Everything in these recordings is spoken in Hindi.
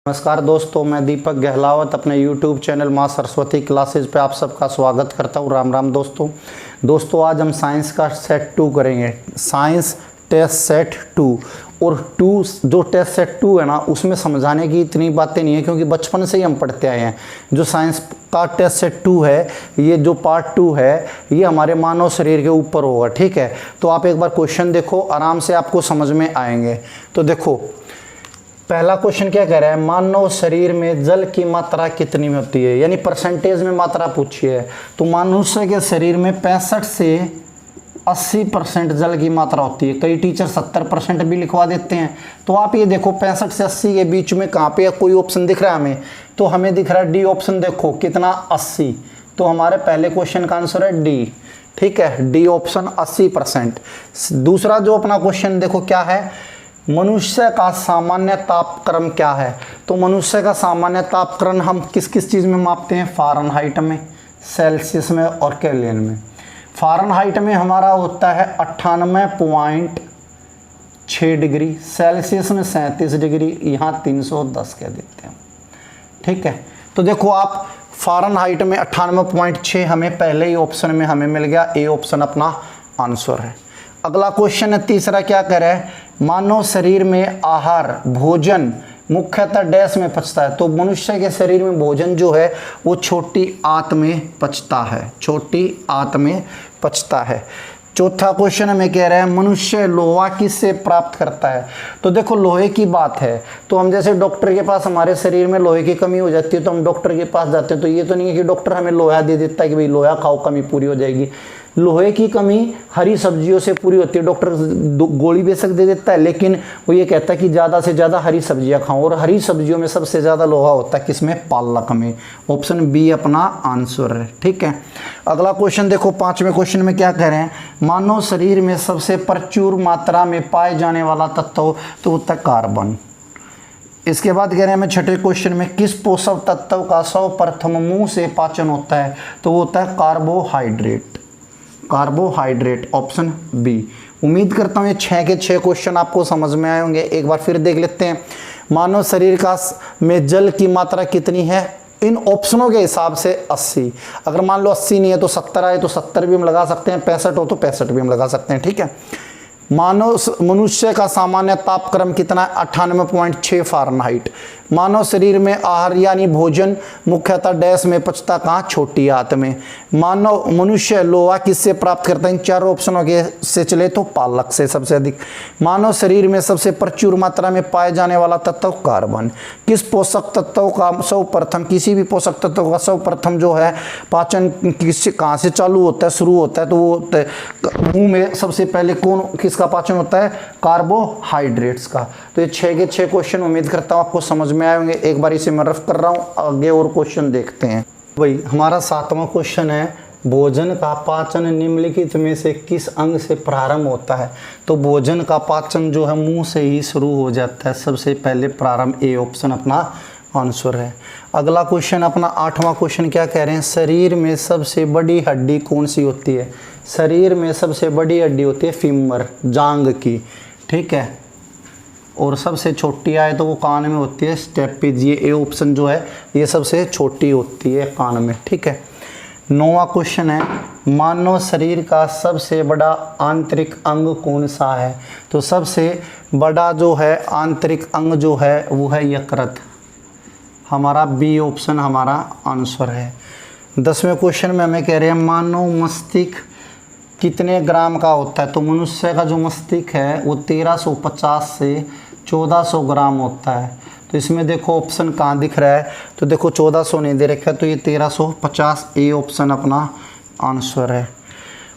नमस्कार दोस्तों, मैं दीपक गहलावत अपने YouTube चैनल माँ सरस्वती क्लासेज पे आप सबका स्वागत करता हूँ। राम राम दोस्तों आज हम साइंस का सेट 2 करेंगे। साइंस टेस्ट सेट 2 और जो टेस्ट सेट 2 है ना, उसमें समझाने की इतनी बातें नहीं है क्योंकि बचपन से ही हम पढ़ते आए हैं। जो साइंस का टेस्ट सेट 2 है, ये जो पार्ट 2 है, ये हमारे मानव शरीर के ऊपर होगा। ठीक है, तो आप एक बार क्वेश्चन देखो, आराम से आपको समझ में आएंगे। तो देखो पहला क्वेश्चन क्या कह रहा है, मानव शरीर में जल की मात्रा कितनी में होती है, यानी परसेंटेज में मात्रा पूछी है। तो मनुष्य के शरीर में 65 से 80% जल की मात्रा होती है। कई टीचर 70% भी लिखवा देते हैं। तो आप ये देखो 65 से 80 के बीच में कहाँ पे कोई ऑप्शन दिख रहा है हमें? तो हमें दिख रहा है डी ऑप्शन। देखो कितना 80, तो हमारे पहले क्वेश्चन का आंसर है डी। ठीक है, डी ऑप्शन 80%। दूसरा जो अपना क्वेश्चन देखो क्या है, मनुष्य का सामान्य तापक्रम क्या है? तो मनुष्य का सामान्य तापक्रम हम किस किस चीज़ में मापते हैं? फ़ारेनहाइट में, सेल्सियस में और केल्विन में। फ़ारेनहाइट में हमारा होता है 98.6 डिग्री, सेल्सियस में 37 डिग्री, यहाँ 310 कह देते हैं। ठीक है, तो देखो आप फ़ारेनहाइट में 98.6 हमें पहले ही ऑप्शन में हमें मिल गया, ए ऑप्शन अपना आंसर है। अगला क्वेश्चन है तीसरा, क्या कह रहा है, मानव शरीर में आहार भोजन मुख्यतः डैश में पचता है? तो मनुष्य के शरीर में भोजन जो है वो छोटी आंत में पचता है, छोटी आंत में पचता है। चौथा क्वेश्चन हमें कह रहा है, मनुष्य लोहा किससे प्राप्त करता है? तो देखो लोहे की बात है तो हम जैसे डॉक्टर के पास, हमारे शरीर में लोहे की कमी हो जाती है तो हम डॉक्टर के पास जाते हैं। तो ये तो नहीं है कि डॉक्टर हमें लोहा दे देता है कि भाई लोहा खाओ कमी पूरी हो जाएगी। लोहे की कमी हरी सब्जियों से पूरी होती है। डॉक्टर गोली बेशक दे देता है, लेकिन वो ये कहता है कि ज़्यादा से ज़्यादा हरी सब्जियां खाओ, और हरी सब्जियों में सबसे ज़्यादा लोहा होता है किसमें? पालक में। ऑप्शन बी अपना आंसर है। ठीक है, अगला क्वेश्चन देखो, पांचवें क्वेश्चन में क्या कह रहे हैं, मानव शरीर में सबसे प्रचुर मात्रा में पाए जाने वाला तत्व तो होता है कार्बन। इसके बाद कह रहे हैं हमें छठे क्वेश्चन में, किस पोषक तत्व का सर्वप्रथम मुंह से पाचन होता है? तो वो होता है कार्बोहाइड्रेट। Carbohydrate option B. उम्मीद करता हूँ ये 6 के 6 क्वेश्चन आपको समझ में आए होंगे। एक बार फिर देख लेते हैं, मानव शरीर का में जल की मात्रा कितनी है? इन ऑप्शनों के हिसाब से 80। अगर मान लो 80 नहीं है तो 70 आए तो 70 भी हम लगा सकते हैं, 65 हो तो 65 भी हम लगा सकते हैं। ठीक है, मनुष्य का सामान्य तापक्रम कितना है? 98.6 फ़ारेनहाइट। मानव शरीर में आहार यानी भोजन मुख्यतः डैश में पचता कहाँ? छोटी आंत में। मनुष्य लोहा किससे प्राप्त करता है? इन चारों ऑप्शनों के से चले तो पालक से सबसे अधिक। मानव शरीर में सबसे प्रचुर मात्रा में पाए जाने वाला तत्व कार्बन। किस पोषक तत्व का सर्वप्रथम, किसी भी पोषक तत्व का सर्वप्रथम जो है पाचन कहाँ से चालू होता है, शुरू होता है? तो वो मुंह में सबसे पहले किसका पाचन होता है? कार्बोहाइड्रेट्स का। तो ये 6 के 6 क्वेश्चन उम्मीद करता हूँ आपको समझ में आए होंगे। एक बार इसे मैं रफ कर रहा हूँ, आगे और क्वेश्चन देखते हैं। भाई हमारा 7वां क्वेश्चन है, भोजन का पाचन निम्नलिखित में से किस अंग से प्रारंभ होता है? तो भोजन का पाचन जो है मुंह से ही शुरू हो जाता है सबसे पहले प्रारंभ, ए ऑप्शन अपना आंसर है। अगला क्वेश्चन अपना 8वां क्वेश्चन क्या कह रहे हैं, शरीर में सबसे बड़ी हड्डी कौन सी होती है? शरीर में सबसे बड़ी हड्डी होती है फीमर, जांग की। ठीक है, और सबसे छोटी आए तो वो कान में होती है स्टेपिज। ये ए ऑप्शन जो है ये सबसे छोटी होती है कान में। ठीक है, 9वां क्वेश्चन है, मानव शरीर का सबसे बड़ा आंतरिक अंग कौन सा है? तो सबसे बड़ा जो है आंतरिक अंग जो है वो है यकृत। हमारा बी ऑप्शन हमारा आंसर है। 10वें क्वेश्चन में हमें कह रहे हैं, मानव मस्तिष्क कितने ग्राम का होता है? तो मनुष्य का जो मस्तिष्क है वो 1350 से 1400 ग्राम होता है। तो इसमें देखो ऑप्शन कहाँ दिख रहा है? तो देखो 1400 नहीं दे रखा है, तो ये 1350, ए ऑप्शन अपना आंसर है।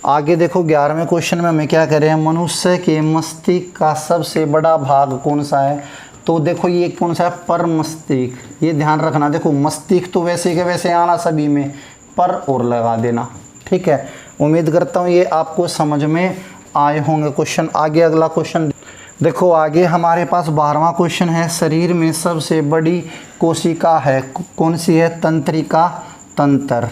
आगे देखो 11वें क्वेश्चन में हमें क्या कह रहे हैं, मनुष्य के मस्तिष्क का सबसे बड़ा भाग कौन सा है? तो देखो ये कौन सा है? पर मस्तिष्क। ये ध्यान रखना, देखो मस्तिष्क तो वैसे के वैसे आना सभी में, पर और लगा देना। ठीक है, उम्मीद करता हूँ ये आपको समझ में आए होंगे क्वेश्चन। आगे अगला क्वेश्चन देखो, आगे हमारे पास 12वां क्वेश्चन है, शरीर में सबसे बड़ी कोशिका है कौन सी है? तंत्रिका तंत्र,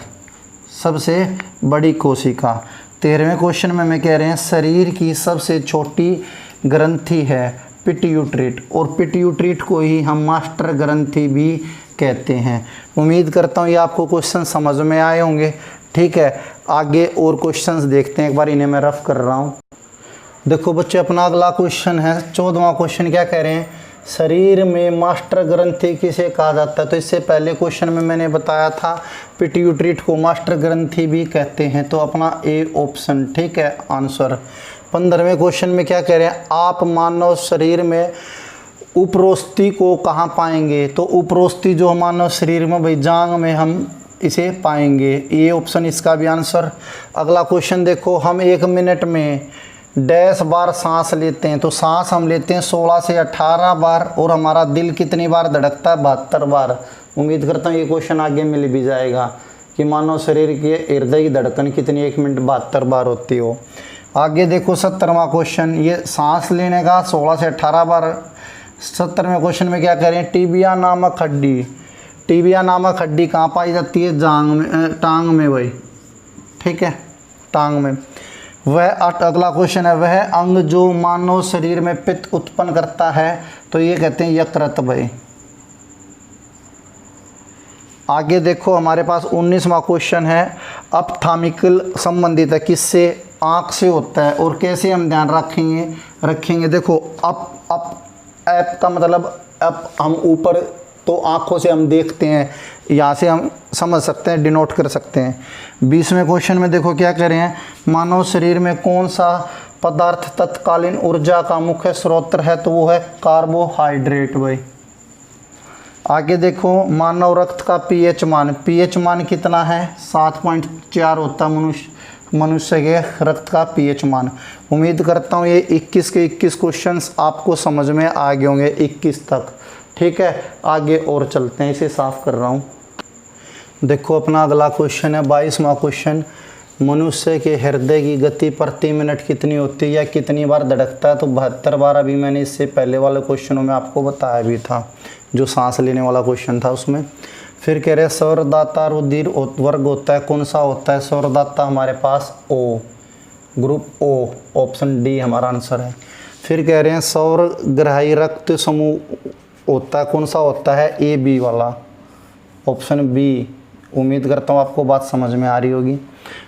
सबसे बड़ी कोशिका। 13वें क्वेश्चन में हमें कह रहे हैं, शरीर की सबसे छोटी ग्रंथि है पिट्यूटरी, और पिट्यूटरी को ही हम मास्टर ग्रंथि भी कहते हैं। उम्मीद करता हूँ ये आपको क्वेश्चन समझ में आए होंगे। ठीक है, आगे और क्वेश्चंस देखते हैं, एक बार इन्हें मैं रफ कर रहा हूँ। देखो बच्चे, अपना अगला क्वेश्चन है 14वां क्वेश्चन। क्या कह रहे हैं, शरीर में मास्टर ग्रंथि किसे कहा जाता है। तो इससे पहले क्वेश्चन में मैंने बताया था पिट्यूटरी को मास्टर ग्रंथि भी कहते हैं, तो अपना ए ऑप्शन ठीक है आंसर। 15वें क्वेश्चन में क्या कह रहे हैं, आप मानव शरीर में उपरोष्ठी को कहाँ पाएंगे। तो उपरोष्ठी जो मानव शरीर में भाई जांग में हम इसे पाएंगे, ये ऑप्शन इसका भी आंसर। अगला क्वेश्चन देखो, हम 1 मिनट में डैश बार सांस लेते हैं। तो सांस हम लेते हैं 16 से 18 बार, और हमारा दिल कितनी बार धड़कता है, 72 बार। उम्मीद करता हूँ ये क्वेश्चन आगे मिल भी जाएगा कि मानव शरीर के हृदय की धड़कन कितनी 1 मिनट 72 बार होती हो। आगे देखो 17वां क्वेश्चन, ये सांस लेने का 16 से 18 बार। 17वें क्वेश्चन में क्या कह रहे हैं, टिबिया नामक हड्डी, टिबिया नामक हड्डी कहाँ पाई जाती है, जांग में, टांग में भाई, ठीक है, टांग में। वह अगला क्वेश्चन है, वह अंग जो मानव शरीर में पित्त उत्पन्न करता है। तो ये कहते हैं यकृत भाई। आगे देखो हमारे पास 19वां क्वेश्चन है, अपथामिकल संबंधित है, किससे, आँख से होता है। और कैसे हम ध्यान रखेंगे देखो, अप ऐप का मतलब अप हम ऊपर, तो आँखों से हम देखते हैं, यहाँ से हम समझ सकते हैं, डिनोट कर सकते हैं। 20वें क्वेश्चन में देखो क्या कह रहे हैं, मानव शरीर में कौन सा पदार्थ तत्कालीन ऊर्जा का मुख्य स्रोत है। तो वो है कार्बोहाइड्रेट भाई। आगे देखो, मानव रक्त का पीएच मान कितना है, 7.4 होता है मनुष्य के रक्त का पीएच मान। उम्मीद करता हूँ ये 21 के 21 क्वेश्चंस आपको समझ में आ गए होंगे 21 तक। ठीक है, आगे और चलते हैं, इसे साफ कर रहा हूँ। देखो अपना अगला क्वेश्चन है 22वां क्वेश्चन, मनुष्य के हृदय की गति प्रति मिनट कितनी होती है या कितनी बार धड़कता है। तो 72 बार। अभी मैंने इससे पहले वाले क्वेश्चनों में आपको बताया भी था, जो सांस लेने वाला क्वेश्चन था उसमें। फिर कह रहे हैं सौरदाता रुधिर वर्ग होता है, कौन सा होता है सौरदाता, हमारे पास ओ, ग्रुप ओ, ऑप्शन डी हमारा आंसर है। फिर कह रहे हैं सौरग्राही रक्त समूह होता है, कौन सा होता है, ए बी वाला, ऑप्शन बी। उम्मीद करता हूँ आपको बात समझ में आ रही होगी।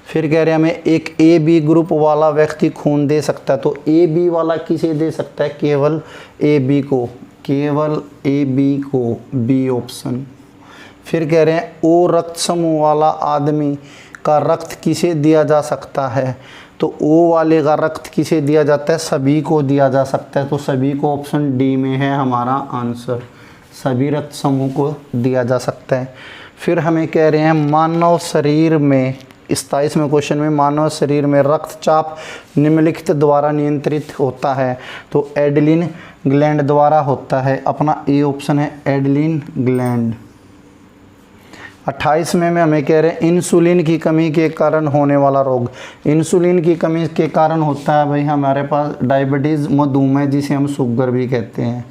फिर कह रहे हैं हमें एक ए बी ग्रुप वाला व्यक्ति खून दे सकता है। तो ए बी वाला किसे दे सकता है, केवल ए बी को, केवल ए बी को, बी ऑप्शन। फिर कह रहे हैं ओ रक्त समूह वाला आदमी का रक्त किसे दिया जा सकता है। तो ओ वाले का रक्त किसे दिया जाता है, सभी को दिया जा सकता है। तो सभी को ऑप्शन डी में है हमारा आंसर, सभी रक्त समूह को दिया जा सकता है। फिर हमें कह रहे हैं मानव शरीर में, 27वें क्वेश्चन में, मानव शरीर में रक्तचाप निम्नलिखित द्वारा नियंत्रित होता है। तो एड्रेनलिन ग्लैंड द्वारा होता है, अपना ए ऑप्शन है एड्रेनलिन ग्लैंड। 28वें में हमें कह रहे हैं इंसुलिन की कमी के कारण होने वाला रोग। इंसुलिन की कमी के कारण होता है भाई हमारे पास डायबिटीज़, मधुमेह, जिसे हम शुगर भी कहते हैं।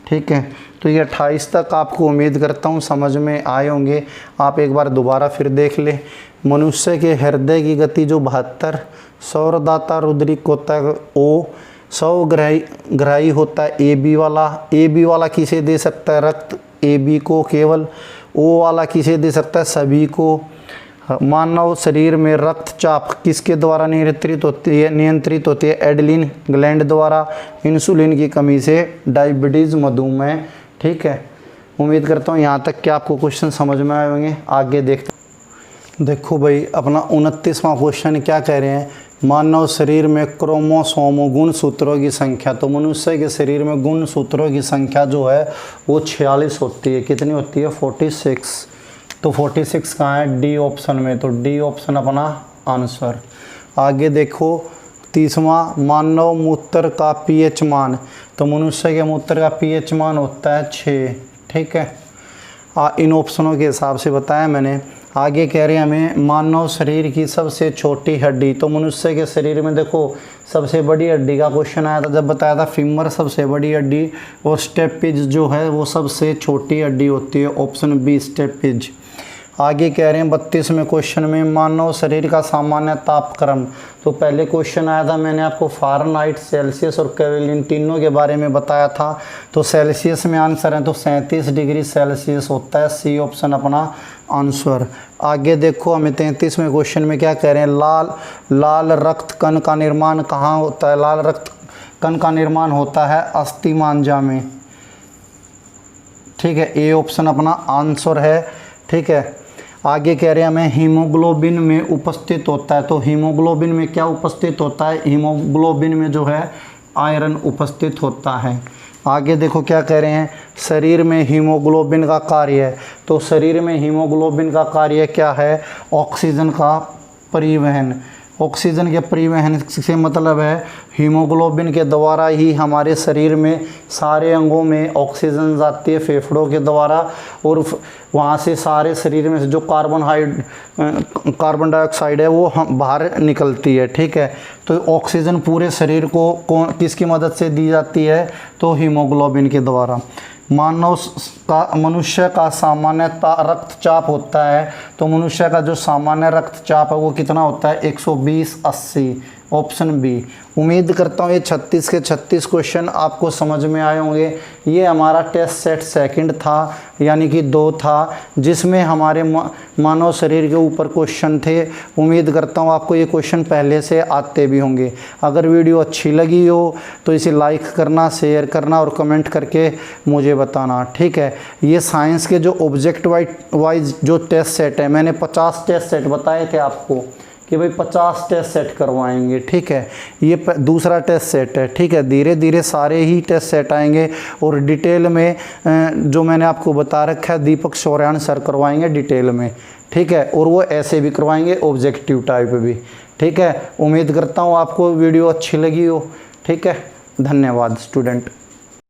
ठीक है, तो ये 28 तक आपको उम्मीद करता हूँ समझ में आए होंगे। आप एक बार दोबारा फिर देख ले। मनुष्य के हृदय की गति जो 72, सौरदाता रुद्रिक होता है ओ, सौग्राही होता है ए बी वाला। ए बी वाला किसे दे सकता है, रक्त, ए बी को केवल। ओ वाला किसे दे सकता है, सभी को। मानव शरीर में रक्तचाप किसके द्वारा नियंत्रित होती है, एड्रेनलिन ग्लैंड द्वारा। इंसुलिन की कमी से डायबिटीज़, मधुमेह। ठीक है, उम्मीद करता हूँ यहाँ तक कि आपको क्वेश्चन समझ में आए होंगे। आगे देखते हैं। देखो भाई अपना 29वां क्वेश्चन क्या कह रहे हैं, मानव शरीर में क्रोमोसोमों गुण सूत्रों की संख्या। तो मनुष्य के शरीर में गुण सूत्रों की संख्या जो है वो 46 होती है। कितनी होती है, 46। तो 46 कहाँ है, डी ऑप्शन में। तो डी ऑप्शन अपना आंसर। आगे देखो 30वां, मानव मूत्र का पीएच मान। तो मनुष्य के मूत्र का पीएच मान होता है 6। ठीक है, इन ऑप्शनों के हिसाब से बताया मैंने। आगे कह रहे हैं हमें मानव शरीर की सबसे छोटी हड्डी। तो मनुष्य के शरीर में देखो सबसे बड़ी हड्डी का क्वेश्चन आया था, जब बताया था फीमर सबसे बड़ी हड्डी, और स्टेपिज जो है वो सबसे छोटी हड्डी होती है, ऑप्शन बी स्टेपिज। आगे कह रहे हैं 32वें क्वेश्चन में मानव शरीर का सामान्य तापक्रम। तो पहले क्वेश्चन आया था, मैंने आपको फ़ारेनहाइट, सेल्सियस और केल्विन तीनों के बारे में बताया था। तो सेल्सियस में आंसर है तो 37 डिग्री सेल्सियस होता है, सी ऑप्शन अपना आंसर। आगे देखो हमें 33वें क्वेश्चन में क्या कह रहे हैं, लाल रक्त कण का निर्माण कहाँ होता है। लाल रक्त कण का निर्माण होता है अस्थिमज्जा में। ठीक है, ए ऑप्शन अपना आंसर है। ठीक है, आगे कह रहे हैं हमें हीमोग्लोबिन में उपस्थित होता है। तो हीमोग्लोबिन में क्या उपस्थित होता है, हीमोग्लोबिन में जो है आयरन उपस्थित होता है। आगे देखो क्या कह रहे हैं, शरीर में हीमोग्लोबिन का कार्य है। तो शरीर में हीमोग्लोबिन का कार्य क्या है, ऑक्सीजन का परिवहन। ऑक्सीजन के परिवहन से मतलब है हीमोग्लोबिन के द्वारा ही हमारे शरीर में सारे अंगों में ऑक्सीजन जाती है फेफड़ों के द्वारा, और वहाँ से सारे शरीर में से जो कार्बन डाइऑक्साइड है वो हम बाहर निकलती है। ठीक है, तो ऑक्सीजन पूरे शरीर को किसकी मदद से दी जाती है, तो हीमोग्लोबिन के द्वारा। मनुष्य का सामान्य रक्तचाप होता है। तो मनुष्य का जो सामान्य रक्तचाप है वो कितना होता है, 120/80, ऑप्शन बी। उम्मीद करता हूँ ये 36 के 36 क्वेश्चन आपको समझ में आए होंगे। ये हमारा टेस्ट सेट सेकंड था, यानी कि 2 था, जिसमें हमारे मानव शरीर के ऊपर क्वेश्चन थे। उम्मीद करता हूँ आपको ये क्वेश्चन पहले से आते भी होंगे। अगर वीडियो अच्छी लगी हो तो इसे लाइक करना, शेयर करना और कमेंट करके मुझे बताना। ठीक है, ये साइंस के जो ऑब्जेक्ट वाइज जो टेस्ट सेट है, मैंने 50 टेस्ट सेट बताए थे आपको कि भाई 50 टेस्ट सेट करवाएंगे। ठीक है, ये दूसरा टेस्ट सेट है। ठीक है, धीरे धीरे सारे ही टेस्ट सेट आएंगे और डिटेल में जो मैंने आपको बता रखा है दीपक शौर्यान सर करवाएंगे डिटेल में। ठीक है, और वो ऐसे भी करवाएंगे, ऑब्जेक्टिव टाइप भी। ठीक है, उम्मीद करता हूँ आपको वीडियो अच्छी लगी हो। ठीक है, धन्यवाद स्टूडेंट।